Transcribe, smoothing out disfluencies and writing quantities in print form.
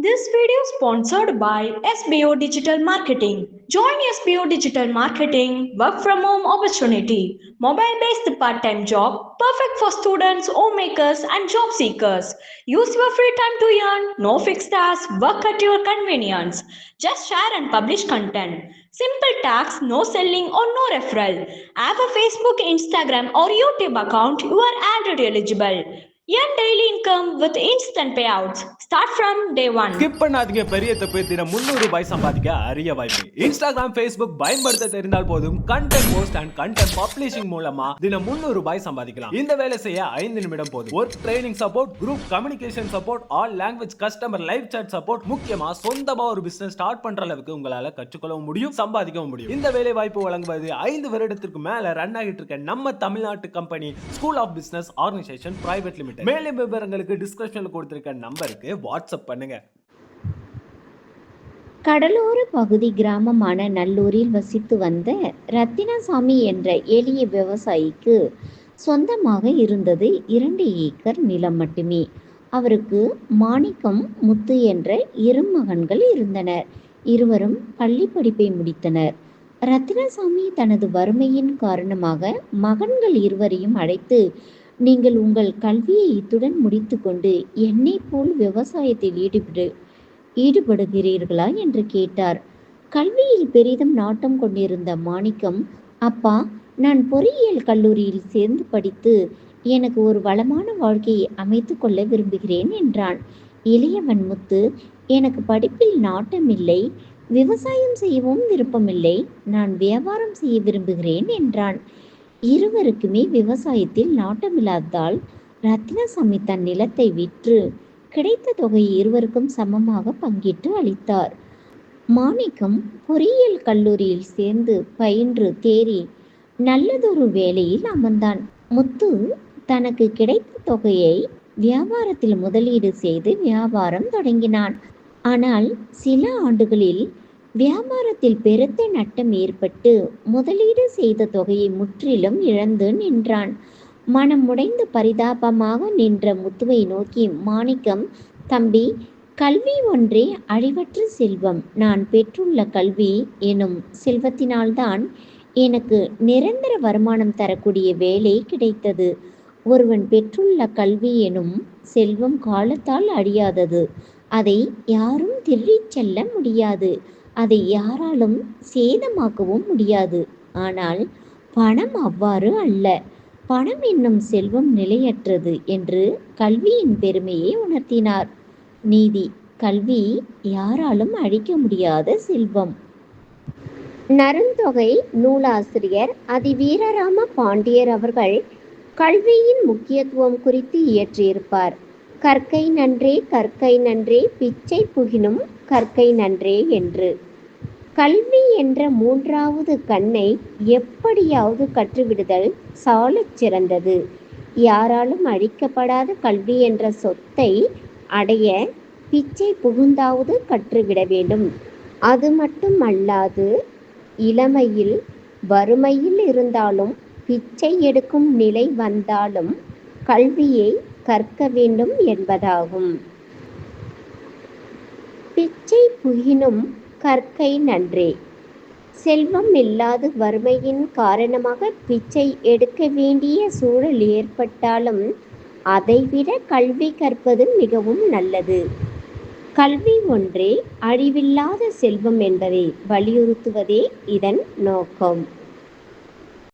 This video is sponsored by SBO Digital Marketing. Join SBO Digital Marketing work from home opportunity. Mobile based part time job perfect for students, homemakers, and job seekers. Use your free time to earn. No fixed hours. Work at your convenience. Just share and publish content. Simple tax, no selling or no referral. Have a Facebook, Instagram, or YouTube account. You are already eligible. Earn daily income with instant payouts. Start from day one. Skip பண்ணாதீங்க. பெரிய தப்பு. தினம் 300 ரூபாய் சம்பாதிக்க அரிய வாய்ப்பு. Instagram, Facebook பயன்படுத்த தெரிந்தால் போதும் content post and content publishing மூலமா தினம் 300 ரூபாய் சம்பாதிக்கலாம். இந்த வேலை செய்ய 5 நிமிடம் போதும். Work training support, group communication support, all language customer live chat support, முக்கியமா சொந்தமா ஒரு பிசினஸ் ஸ்டார்ட் பண்ற அளவுக்கு உங்களால கற்றுக்கொள்ளவும் முடியும், சம்பாதிக்கவும் முடியும். இந்த வேலை வாய்ப்பு வழங்குவது 5 வருடத்திற்கு மேல ரன் ஆகிட்டு இருக்க நம்ம தமிழ்நாட்டு company school of business organisation private limited. மேலும் விவரங்களுக்கு டிஸ்கிரிப்ஷன்ல கொடுத்திருக்க நம்பருக்கு வாட்ஸ்அப் பண்ணுங்க. கடலோர பகுதி கிராமமான நல்லூரில் வசித்து வந்த ரத்தினசாமி என்ற எளிய விவசாயிக்கு சொந்தமாக இருந்தது 2 ஏக்கர் நிலம் மட்டுமே. அவருக்கு மாணிக்கம், முத்து என்ற 2 மகன்கள் இருந்தனர். இருவரும் பள்ளி படிப்பை முடித்தனர். ரத்தினசாமி தனது வறுமையின் காரணமாக மகன்கள் இருவரையும் அழைத்து, நீங்கள் உங்கள் கல்வியை இத்துடன் முடித்துக்கொண்டு என்னை போல் விவசாயத்தில் ஈடுபடுகிறீர்களா என்று கேட்டார். கல்வியில் பெரிதும் நாட்டம் கொண்டிருந்த மாணிக்கம், அப்பா, நான் பொறியியல் கல்லூரியில் சேர்ந்து படித்து எனக்கு ஒரு வளமான வாழ்க்கையை அமைத்து கொள்ள விரும்புகிறேன் என்றான். இளையவன் முத்து, எனக்கு படிப்பில் நாட்டமில்லை, விவசாயம் செய்யவும் விருப்பமில்லை, நான் வியாபாரம் செய்ய விரும்புகிறேன் என்றான். இருவருக்குமே விவசாயத்தில் நாட்டமில்லாததால் ரத்தினசாமி தன் நிலத்தை விற்று கிடைத்த தொகையை இருவருக்கும் சமமாக பங்கிட்டு அளித்தார். மாணிக்கம் பொறியியல் கல்லூரியில் சேர்ந்து பயின்று தேறி நல்லதொரு வேலையில் அமர்ந்தான். முத்து தனக்கு கிடைத்த தொகையை வியாபாரத்தில் முதலீடு செய்து வியாபாரம் தொடங்கினான். ஆனால் சில ஆண்டுகளில் வியாபாரத்தில் பெருத்த நட்டம் ஏற்பட்டு முதலீடு செய்த தொகையை முற்றிலும் இழந்து நின்றான். மனம் உடைந்து பரிதாபமாக நின்ற முத்துவை நோக்கி மாணிக்கம், தம்பி, கல்வி ஒன்றே அழிவற்ற செல்வம். நான் பெற்றுள்ள கல்வி எனும் செல்வத்தினால்தான் எனக்கு நிரந்தர வருமானம் தரக்கூடிய வேலை கிடைத்தது. ஒருவன் பெற்றுள்ள கல்வி எனும் செல்வம் காலத்தால் அழியாதது. அதை யாரும் திருடிச் செல்ல முடியாது. அதை யாராலும் சேதமாக்கவும் முடியாது. ஆனால் பணம் அவ்வாறு அல்ல. பணம் என்னும் செல்வம் நிலையற்றது என்று கல்வியின் பெருமையை உணர்த்தினார். நீதி: கல்வி யாராலும் அழிக்க முடியாத செல்வம். நருந்தொகை நூலாசிரியர் அதிவீரராம பாண்டியர் அவர்கள் கல்வியின் முக்கியத்துவம் குறித்து இயற்றியிருப்பார். கற்கை நன்றே, கற்கை நன்றே, பிச்சை புகினும் கற்கை நன்றே என்று. கல்வி என்ற 3வது கண்ணை எப்படியாவது கற்றுவிடுதல் சாலச் சிறந்தது. யாராலும் அழிக்கப்படாத கல்வி என்ற சொத்தை அடைய பிச்சை புகுந்தாவது கற்றுவிட வேண்டும். அது மட்டும் அல்லாது இளமையில் வறுமையில் இருந்தாலும் பிச்சை எடுக்கும் நிலை வந்தாலும் கல்வியை கற்க வேண்டும் என்பதாகும். பிச்சை புகினும் கற்கை நன்றே. செல்வம் இல்லாது வறுமையின் காரணமாக பிச்சை எடுக்க வேண்டிய சூழல் ஏற்பட்டாலும் அதைவிட கல்வி கற்பது மிகவும் நல்லது. கல்வி ஒன்றே அழிவில்லாத செல்வம் என்பதை வலியுறுத்துவதே இதன் நோக்கம்.